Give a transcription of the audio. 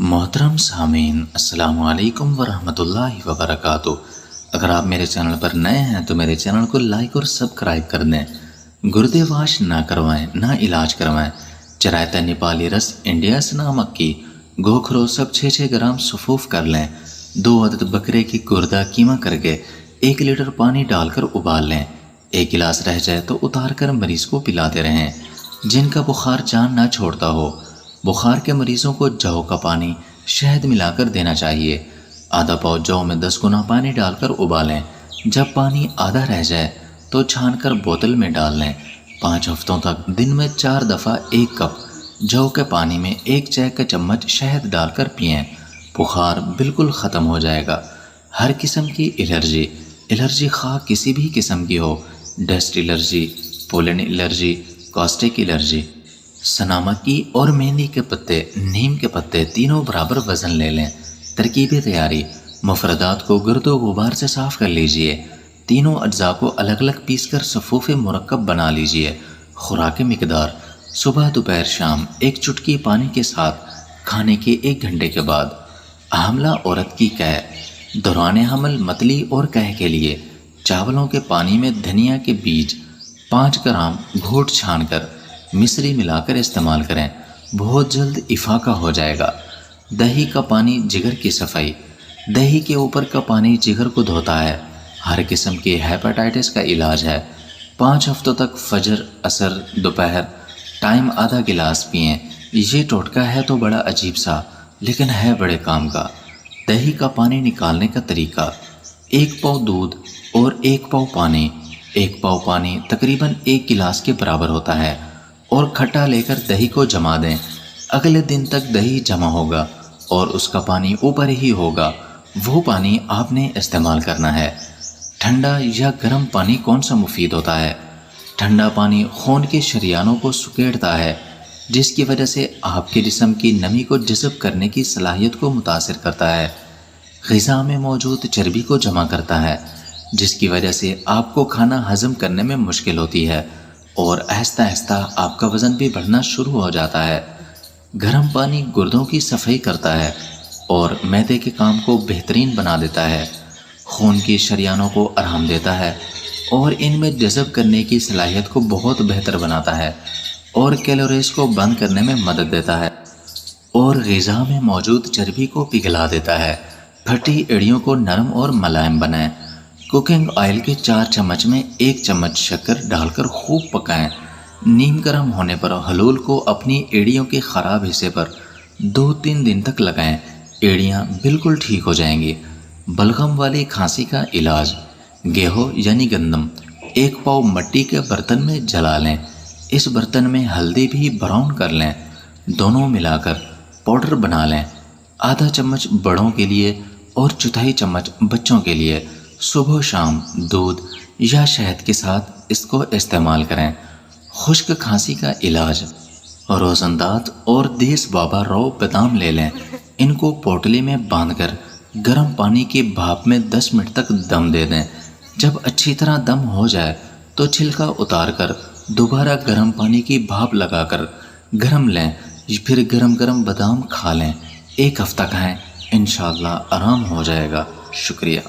محترم سامعین، السلام علیکم ورحمۃ اللہ وبرکاتہ۔ اگر آپ میرے چینل پر نئے ہیں تو میرے چینل کو لائک اور سبسکرائب کر دیں۔ گردے واش نہ کروائیں، نہ علاج کروائیں۔ چرائتا نیپالی رس انڈیا سے نمک کی گوکھرو سب 6 گرام سفوف کر لیں۔ 2 عدد بکرے کی گردہ کیما کر کے 1 لیٹر پانی ڈال کر ابال لیں۔ 1 گلاس رہ جائے تو اتار کر مریض کو پلاتے رہیں۔ جن کا بخار جان نہ چھوڑتا ہو، بخار کے مریضوں کو جو کا پانی شہد ملا کر دینا چاہیے۔ آدھا پاؤ جو میں 10 گنا پانی ڈال کر ابالیں۔ جب پانی آدھا رہ جائے تو چھان کر بوتل میں ڈال لیں۔ 5 ہفتوں تک دن میں 4 دفعہ 1 کپ جو کے پانی میں 1 چائے کا چمچ شہد ڈال کر پئیں۔ بخار بالکل ختم ہو جائے گا۔ ہر قسم کی الرجی خواہ کسی بھی قسم کی ہو، dust allergy, pollen allergy, caustic allergy, سنامکی اور مہندی کے پتے، نیم کے پتے تینوں برابر وزن لے لیں۔ ترکیب تیاری: مفردات کو گرد و غبار سے صاف کر لیجئے۔ تینوں اجزاء کو الگ الگ پیس کر صفوف مرکب بنا لیجئے۔ خوراک مقدار: صبح، دوپہر، شام 1 چٹکی پانی کے ساتھ کھانے کے 1 گھنٹے کے بعد۔ حاملہ عورت کی قے: دوران حمل متلی اور قے کے لیے چاولوں کے پانی میں دھنیا کے بیج 5 گرام گھوٹ چھان کر مصری ملا کر استعمال کریں، بہت جلد افاقہ ہو جائے گا۔ دہی کا پانی جگر کی صفائی: دہی کے اوپر کا پانی جگر کو دھوتا ہے، ہر قسم کی ہیپاٹائٹس کا علاج ہے۔ 5 ہفتوں تک فجر، عصر، دوپہر ٹائم آدھا گلاس پئیں۔ یہ ٹوٹکا ہے تو بڑا عجیب سا، لیکن ہے بڑے کام کا۔ دہی کا پانی نکالنے کا طریقہ: 1 پاؤ دودھ اور 1 پاؤ پانی۔ 1 پاؤ پانی تقریباً 1 گلاس کے برابر ہوتا ہے، اور کھٹا لے کر دہی کو جما دیں۔ اگلے دن تک دہی جمع ہوگا اور اس کا پانی اوپر ہی ہوگا، وہ پانی آپ نے استعمال کرنا ہے۔ ٹھنڈا یا گرم پانی کون سا مفید ہوتا ہے؟ ٹھنڈا پانی خون کے شریانوں کو سکیڑتا ہے، جس کی وجہ سے آپ کے جسم کی نمی کو جذب کرنے کی صلاحیت کو متاثر کرتا ہے۔ غذا میں موجود چربی کو جمع کرتا ہے، جس کی وجہ سے آپ کو کھانا ہضم کرنے میں مشکل ہوتی ہے، اور آہستہ آہستہ آپ کا وزن بھی بڑھنا شروع ہو جاتا ہے۔ گرم پانی گردوں کی صفائی کرتا ہے اور معدے کے کام کو بہترین بنا دیتا ہے، خون کی شریانوں کو آرام دیتا ہے اور ان میں جذب کرنے کی صلاحیت کو بہت بہتر بناتا ہے، اور کیلوریز کو بند کرنے میں مدد دیتا ہے، اور غذا میں موجود چربی کو پگھلا دیتا ہے۔ پھٹی ایڑیوں کو نرم اور ملائم بنائیں۔ کوکنگ آئل کے 4 چمچ میں 1 چمچ شکر ڈال کر خوب پکائیں۔ نیم گرم ہونے پر حلول کو اپنی ایڑیوں کے خراب حصے پر 2-3 دن تک لگائیں، ایڑیاں بالکل ٹھیک ہو جائیں گی۔ بلغم والی کھانسی کا علاج: گیہوں یعنی گندم 1 پاؤ مٹی کے برتن میں جلا لیں۔ اس برتن میں ہلدی بھی براؤن کر لیں، دونوں ملا کر پاؤڈر بنا لیں۔ آدھا چمچ بڑوں کے لیے اور 1/4 چمچ بچوں کے لیے۔ صبح و شام دودھ یا شہد کے ساتھ اس کو استعمال کریں۔ خشک کھانسی کا علاج: روزندات اور دیس بابا رو بادام لے لیں، ان کو پوٹلی میں باندھ کر گرم پانی کی بھاپ میں 10 منٹ تک دم دے دیں۔ جب اچھی طرح دم ہو جائے تو چھلکا اتار کر دوبارہ گرم پانی کی بھاپ لگا کر گرم لیں، پھر گرم گرم بادام کھا لیں۔ 1 ہفتہ کھائیں، انشاءاللہ آرام ہو جائے گا۔ شکریہ۔